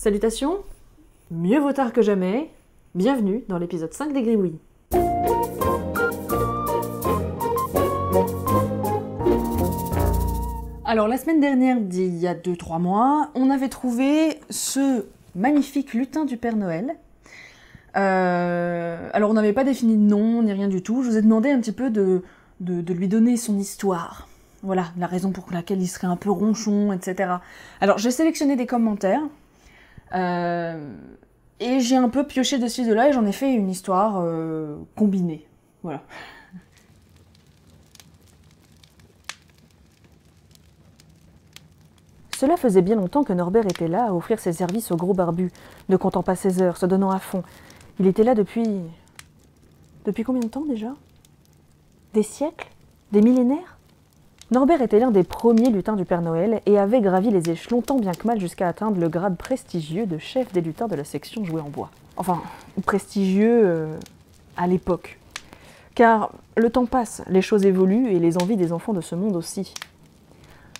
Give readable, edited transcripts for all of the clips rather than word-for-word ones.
Salutations, mieux vaut tard que jamais, bienvenue dans l'épisode 5 des Gribouillis. Alors la semaine dernière, d'il y a 2-3 mois, on avait trouvé ce magnifique lutin du Père Noël. Alors on n'avait pas défini de nom, ni rien du tout, je vous ai demandé un petit peu de lui donner son histoire. Voilà, la raison pour laquelle il serait un peu ronchon, etc. Alors j'ai sélectionné des commentaires, et j'ai un peu pioché de ci de là, et j'en ai fait une histoire combinée. Voilà. Cela faisait bien longtemps que Norbert était là à offrir ses services au gros barbu, ne comptant pas ses heures, se donnant à fond. Il était là depuis... Depuis combien de temps déjà? Des siècles? Des millénaires? Norbert était l'un des premiers lutins du Père Noël et avait gravi les échelons tant bien que mal jusqu'à atteindre le grade prestigieux de chef des lutins de la section jouets en bois. Enfin, prestigieux à l'époque. Car le temps passe, les choses évoluent et les envies des enfants de ce monde aussi.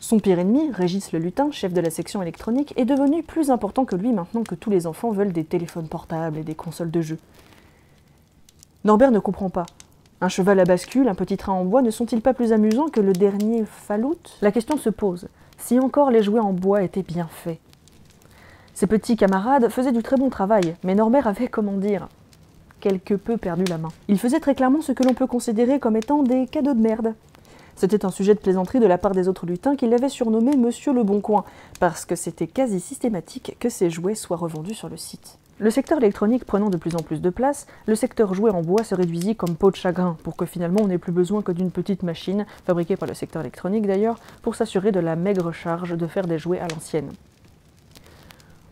Son pire ennemi, Régis le lutin, chef de la section électronique, est devenu plus important que lui maintenant que tous les enfants veulent des téléphones portables et des consoles de jeux. Norbert ne comprend pas. Un cheval à bascule, un petit train en bois, ne sont-ils pas plus amusants que le dernier Fallout? La question se pose. Si encore les jouets en bois étaient bien faits. Ses petits camarades faisaient du très bon travail, mais Norbert avait, comment dire, quelque peu perdu la main. Il faisait très clairement ce que l'on peut considérer comme étant des cadeaux de merde. C'était un sujet de plaisanterie de la part des autres lutins qui l'avaient surnommé Monsieur le Bon Coin, parce que c'était quasi systématique que ces jouets soient revendus sur le site. Le secteur électronique prenant de plus en plus de place, le secteur jouets en bois se réduisit comme peau de chagrin, pour que finalement on n'ait plus besoin que d'une petite machine, fabriquée par le secteur électronique d'ailleurs, pour s'assurer de la maigre charge de faire des jouets à l'ancienne.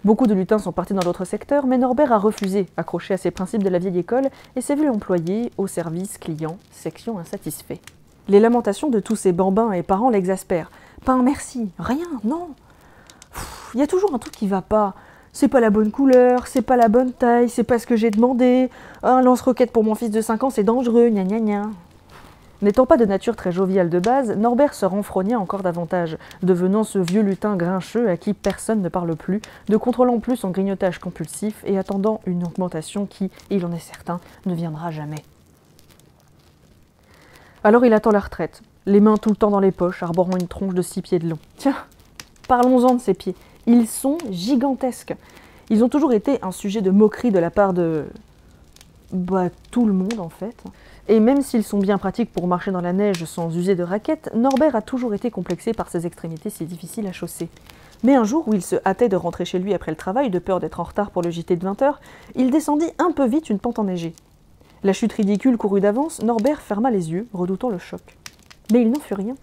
Beaucoup de lutins sont partis dans d'autres secteurs, mais Norbert a refusé, accroché à ses principes de la vieille école, et s'est vu employé au service client, section insatisfait. Les lamentations de tous ces bambins et parents l'exaspèrent. Pas un merci, rien, non. Il y a toujours un truc qui va pas. C'est pas la bonne couleur, c'est pas la bonne taille, c'est pas ce que j'ai demandé. Un lance-roquette pour mon fils de 5 ans, c'est dangereux, gna gna gna. N'étant pas de nature très joviale de base, Norbert se renfrogna encore davantage, devenant ce vieux lutin grincheux à qui personne ne parle plus, ne contrôlant plus son grignotage compulsif et attendant une augmentation qui, il en est certain, ne viendra jamais. Alors il attend la retraite, les mains tout le temps dans les poches, arborant une tronche de 6 pieds de long. Tiens, parlons-en de ces pieds. Ils sont gigantesques. Ils ont toujours été un sujet de moquerie de la part de... tout le monde en fait. Et même s'ils sont bien pratiques pour marcher dans la neige sans user de raquettes, Norbert a toujours été complexé par ses extrémités si difficiles à chausser. Mais un jour où il se hâtait de rentrer chez lui après le travail, de peur d'être en retard pour le JT de 20h, il descendit un peu vite une pente enneigée. La chute ridicule courue d'avance, Norbert ferma les yeux, redoutant le choc. Mais il n'en fut rien.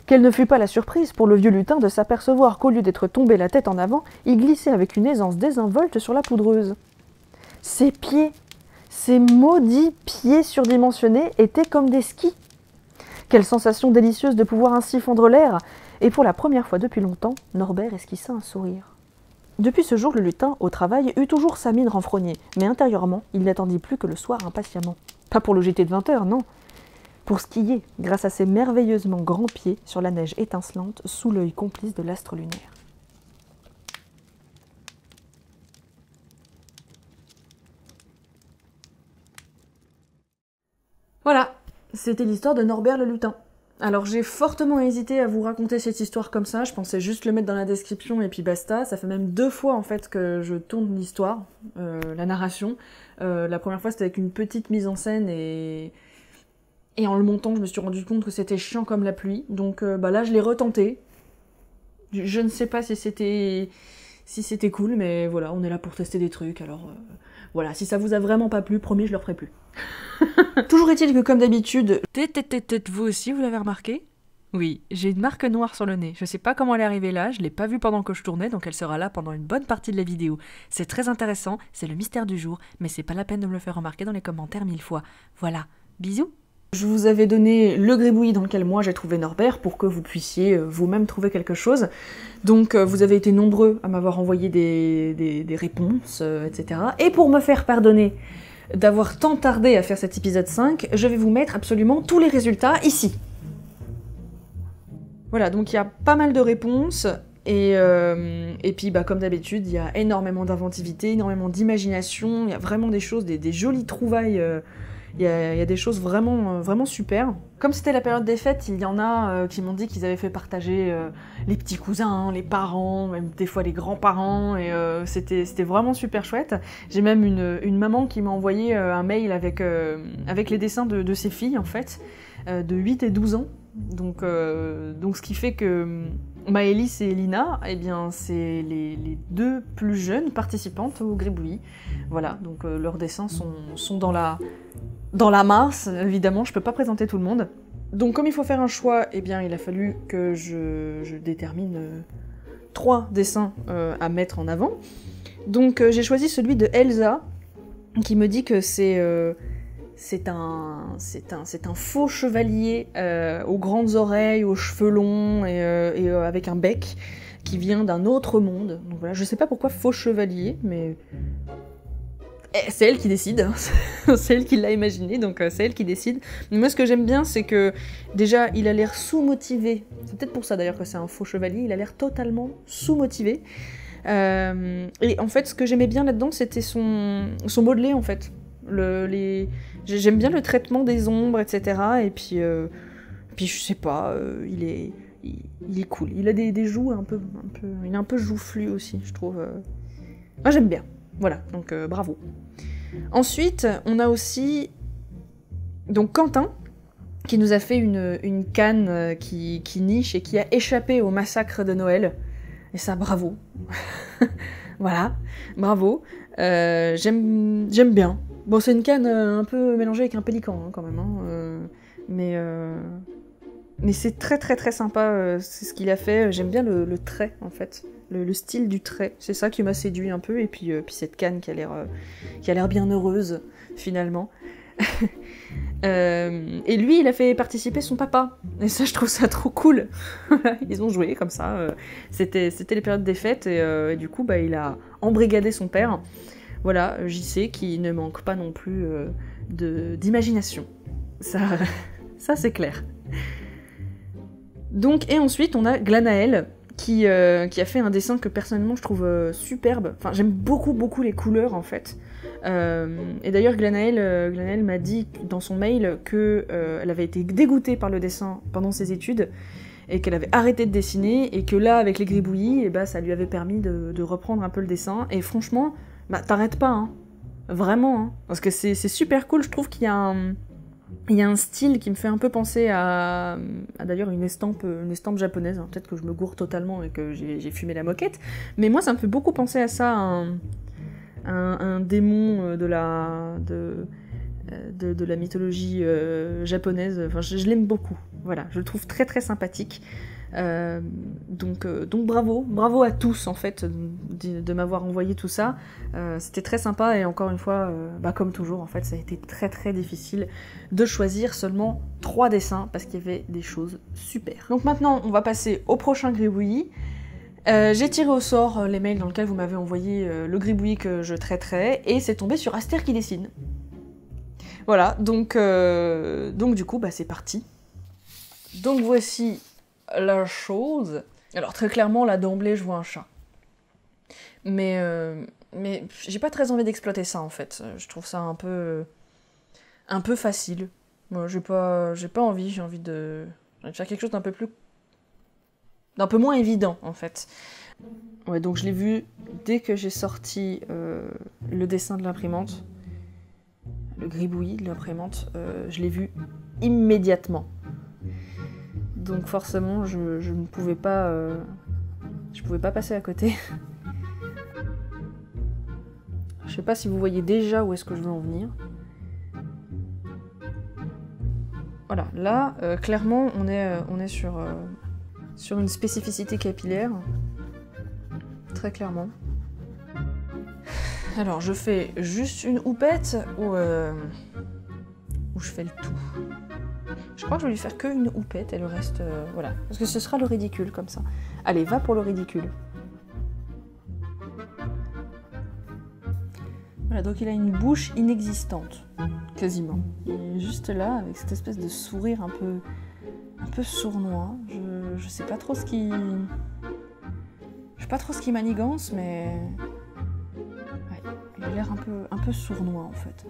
Quelle ne fut pas la surprise pour le vieux lutin de s'apercevoir qu'au lieu d'être tombé la tête en avant, il glissait avec une aisance désinvolte sur la poudreuse. Ses pieds, ces maudits pieds surdimensionnés, étaient comme des skis. Quelle sensation délicieuse de pouvoir ainsi fendre l'air! Et pour la première fois depuis longtemps, Norbert esquissa un sourire. Depuis ce jour, le lutin, au travail, eut toujours sa mine renfrognée, mais intérieurement, il n'attendit plus que le soir impatiemment. Pas pour le JT de 20h, non. Pour skier, grâce à ses merveilleusement grands pieds sur la neige étincelante, sous l'œil complice de l'astre lunaire. Voilà, c'était l'histoire de Norbert le lutin. Alors j'ai fortement hésité à vous raconter cette histoire comme ça, je pensais juste le mettre dans la description et puis basta. Ça fait même 2 fois en fait que je tourne l'histoire, la narration. La première fois c'était avec une petite mise en scène et en le montant je me suis rendu compte que c'était chiant comme la pluie. Donc là je l'ai retenté. Je ne sais pas si c'était cool, mais voilà, on est là pour tester des trucs, alors voilà, si ça vous a vraiment pas plu, promis je le referai plus. Toujours est-il que comme d'habitude, vous aussi vous l'avez remarqué? Oui, j'ai une marque noire sur le nez, je sais pas comment elle est arrivée là, je l'ai pas vue pendant que je tournais, donc elle sera là pendant une bonne partie de la vidéo. C'est très intéressant, c'est le mystère du jour, mais c'est pas la peine de me le faire remarquer dans les commentaires 1000 fois. Voilà, bisous! Je vous avais donné le gribouillis dans lequel moi j'ai trouvé Norbert pour que vous puissiez vous-même trouver quelque chose. Donc vous avez été nombreux à m'avoir envoyé des réponses, etc. Et pour me faire pardonner d'avoir tant tardé à faire cet épisode 5, je vais vous mettre absolument tous les résultats ici. Voilà, donc il y a pas mal de réponses, Et puis bah, comme d'habitude, il y a énormément d'inventivité, énormément d'imagination, il y a vraiment des choses, des jolies trouvailles, il y a des choses vraiment, vraiment super. Comme c'était la période des fêtes, il y en a qui m'ont dit qu'ils avaient fait partager les petits cousins, les parents, même des fois les grands-parents, et c'était vraiment super chouette. J'ai même une maman qui m'a envoyé un mail avec les dessins de ses filles, en fait, de 8 et 12 ans. Donc ce qui fait que Maëlys et Lina, eh bien, c'est les deux plus jeunes participantes au Gribouillis. Voilà, donc leurs dessins sont dans la masse, évidemment, je peux pas présenter tout le monde. Donc comme il faut faire un choix, eh bien, il a fallu que je détermine 3 dessins à mettre en avant. Donc j'ai choisi celui de Elsa, qui me dit que c'est un faux chevalier aux grandes oreilles, aux cheveux longs et avec un bec qui vient d'un autre monde. Donc voilà, je sais pas pourquoi faux chevalier, mais c'est elle qui décide. C'est elle qui l'a imaginé, donc c'est elle qui décide. Mais moi, ce que j'aime bien, c'est que déjà, il a l'air sous-motivé. C'est peut-être pour ça d'ailleurs que c'est un faux chevalier. Il a l'air totalement sous-motivé. Et en fait, ce que j'aimais bien là-dedans, c'était son modelé en fait. J'aime bien le traitement des ombres, etc. Et puis je sais pas, il est cool. Il a des joues il est un peu joufflu aussi, je trouve. Moi j'aime bien. Voilà, donc bravo. Ensuite, on a aussi donc Quentin, qui nous a fait une canne qui niche et qui a échappé au massacre de Noël. Et ça, bravo. Voilà, bravo. J'aime bien. Bon, c'est une canne un peu mélangée avec un pélican, hein, quand même. Hein, mais c'est très très très sympa, c'est ce qu'il a fait. J'aime bien le trait, en fait. Le style du trait. C'est ça qui m'a séduit un peu. Et puis cette canne qui a l'air bien heureuse, finalement. Et lui, il a fait participer son papa. Et ça, je trouve ça trop cool. Ils ont joué comme ça. C'était les périodes des fêtes. Et du coup, bah, il a embrigadé son père. Voilà, JC qui ne manque pas non plus d'imagination. Ça c'est clair. Donc, et ensuite, on a Glanaël qui a fait un dessin que personnellement je trouve superbe. Enfin, j'aime beaucoup beaucoup les couleurs en fait. Et d'ailleurs, Glanaël m'a dit dans son mail qu'elle avait été dégoûtée par le dessin pendant ses études et qu'elle avait arrêté de dessiner et que là, avec les Gribouillis, eh ben, ça lui avait permis de reprendre un peu le dessin. Et franchement, bah, t'arrêtes pas, hein. Vraiment, hein. Parce que c'est super cool, je trouve qu'il y a un style qui me fait un peu penser à d'ailleurs une estampe japonaise, hein. Peut-être que je me gourre totalement et que j'ai fumé la moquette, mais moi ça me fait beaucoup penser à ça, un démon de la mythologie japonaise. Enfin, je l'aime beaucoup, voilà, je le trouve très très sympathique. Donc bravo à tous en fait de m'avoir envoyé tout ça. C'était très sympa et encore une fois, bah, comme toujours en fait, ça a été très très difficile de choisir seulement 3 dessins parce qu'il y avait des choses super. Donc maintenant on va passer au prochain Gribouillis. J'ai tiré au sort les mails dans lesquels vous m'avez envoyé le Gribouillis que je traiterai et c'est tombé sur Aster qui dessine. Voilà, donc du coup bah, c'est parti. Donc voici la chose. Alors très clairement là d'emblée je vois un chat. Mais j'ai pas très envie d'exploiter ça en fait. Je trouve ça un peu facile. Moi j'ai pas envie, j'ai envie de faire quelque chose d'un peu moins évident en fait. Ouais, donc je l'ai vu dès que j'ai sorti le dessin de l'imprimante, le Gribouillis de l'imprimante, je l'ai vu immédiatement. Donc forcément, je ne pouvais pas, passer à côté. Je sais pas si vous voyez déjà où est-ce que je veux en venir. Voilà, là, clairement, on est sur une spécificité capillaire. Très clairement. Alors, je fais juste une houppette ou je fais le tout. Je crois que je vais lui faire que une houppette et le reste, voilà. Parce que ce sera le ridicule comme ça. Allez, va pour le ridicule. Voilà, donc il a une bouche inexistante, quasiment. Il est juste là, avec cette espèce de sourire un peu sournois. Je sais pas trop ce qui sais pas trop ce qu'il manigance, mais... Ouais, il a l'air un peu sournois, en fait.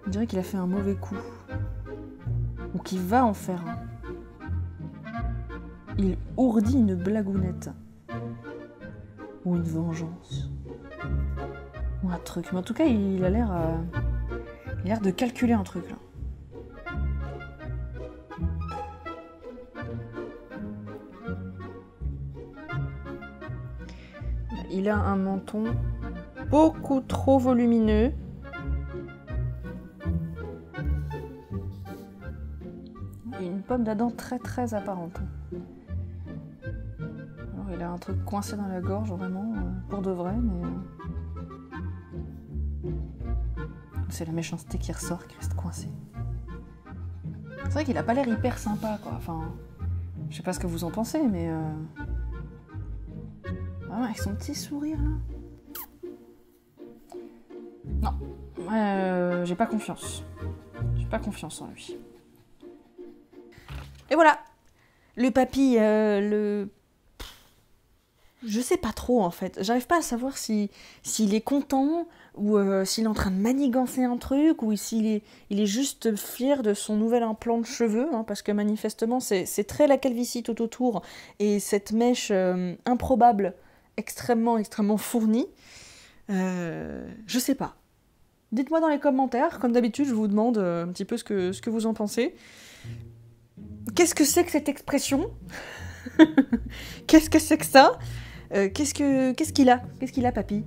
On dirait qu'il a fait un mauvais coup. Ou qu'il va en faire un. Il ourdit une blagounette. Ou une vengeance. Ou un truc. Mais en tout cas, il a l'air... Il a l'air de calculer un truc, là. Il a un menton beaucoup trop volumineux. Et une pomme d'Adam très très apparente. Alors il a un truc coincé dans la gorge vraiment, pour de vrai, mais... C'est la méchanceté qui ressort, qui reste coincée. C'est vrai qu'il a pas l'air hyper sympa, quoi. Enfin, je sais pas ce que vous en pensez, mais... Vraiment, avec son petit sourire, là. Non, j'ai pas confiance. J'ai pas confiance en lui. Et voilà, le papy, je sais pas trop en fait. J'arrive pas à savoir s'il est content ou s'il est en train de manigancer un truc ou s'il est juste fier de son nouvel implant de cheveux, hein, parce que manifestement c'est très la calvitie tout autour et cette mèche improbable, extrêmement fournie. Je sais pas. Dites-moi dans les commentaires, comme d'habitude je vous demande un petit peu ce que vous en pensez. Qu'est-ce que c'est que cette expression? Qu'est-ce que c'est que ça? Qu'est-ce qu'il a? Qu'est-ce qu'il a, papy?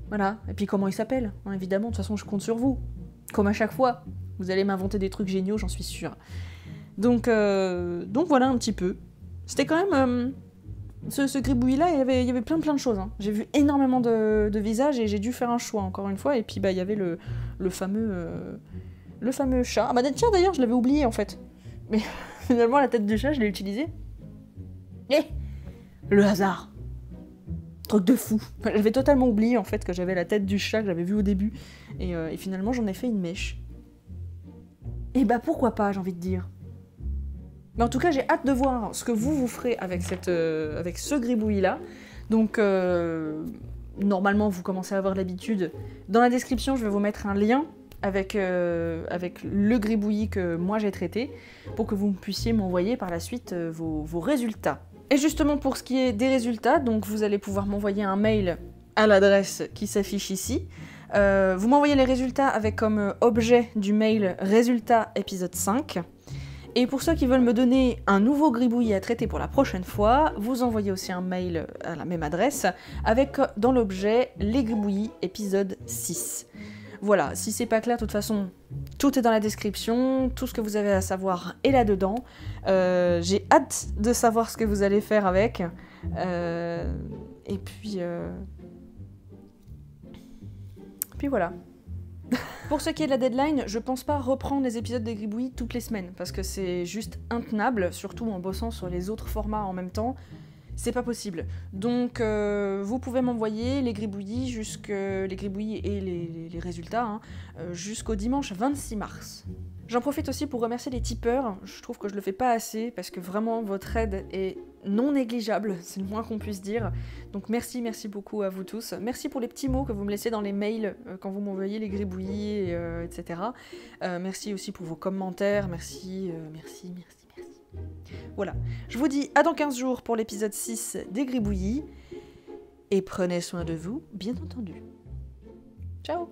Voilà. Et puis comment il s'appelle, hein, évidemment, de toute façon je compte sur vous. Comme à chaque fois. Vous allez m'inventer des trucs géniaux, j'en suis sûre. Donc voilà un petit peu. C'était quand même... ce gribouillis-là, il y avait plein de choses. Hein. J'ai vu énormément de visages et j'ai dû faire un choix, encore une fois. Et puis bah il y avait le fameux chat. Ah bah tiens, d'ailleurs, je l'avais oublié, en fait. Mais finalement, la tête du chat, je l'ai utilisée. Eh, le hasard. Truc de fou. J'avais totalement oublié, en fait, que j'avais la tête du chat que j'avais vu au début. Et finalement, j'en ai fait une mèche. Et bah pourquoi pas, j'ai envie de dire. Mais en tout cas, j'ai hâte de voir ce que vous ferez avec ce gribouillis-là. Donc, normalement, vous commencez à avoir l'habitude. Dans la description, je vais vous mettre un lien avec le gribouillis que moi j'ai traité, pour que vous puissiez m'envoyer par la suite vos résultats. Et justement pour ce qui est des résultats, donc vous allez pouvoir m'envoyer un mail à l'adresse qui s'affiche ici. Vous m'envoyez les résultats avec comme objet du mail résultat épisode 5. Et pour ceux qui veulent me donner un nouveau gribouillis à traiter pour la prochaine fois, vous envoyez aussi un mail à la même adresse avec dans l'objet les gribouillis épisode 6. Voilà, si c'est pas clair, de toute façon, tout est dans la description, tout ce que vous avez à savoir est là-dedans. J'ai hâte de savoir ce que vous allez faire avec. Et puis voilà. Pour ce qui est de la deadline, je pense pas reprendre les épisodes des gribouillis toutes les semaines, parce que c'est juste intenable, surtout en bossant sur les autres formats en même temps. C'est pas possible. Donc vous pouvez m'envoyer les gribouillis et les résultats hein, jusqu'au dimanche 26 mars. J'en profite aussi pour remercier les tipeurs. Je trouve que je le fais pas assez parce que vraiment votre aide est non négligeable, c'est le moins qu'on puisse dire. Donc merci beaucoup à vous tous. Merci pour les petits mots que vous me laissez dans les mails quand vous m'envoyez les gribouillis, etc. Merci aussi pour vos commentaires. Merci. Voilà, je vous dis à dans 15 jours pour l'épisode 6 des gribouillis. Et prenez soin de vous, bien entendu. Ciao!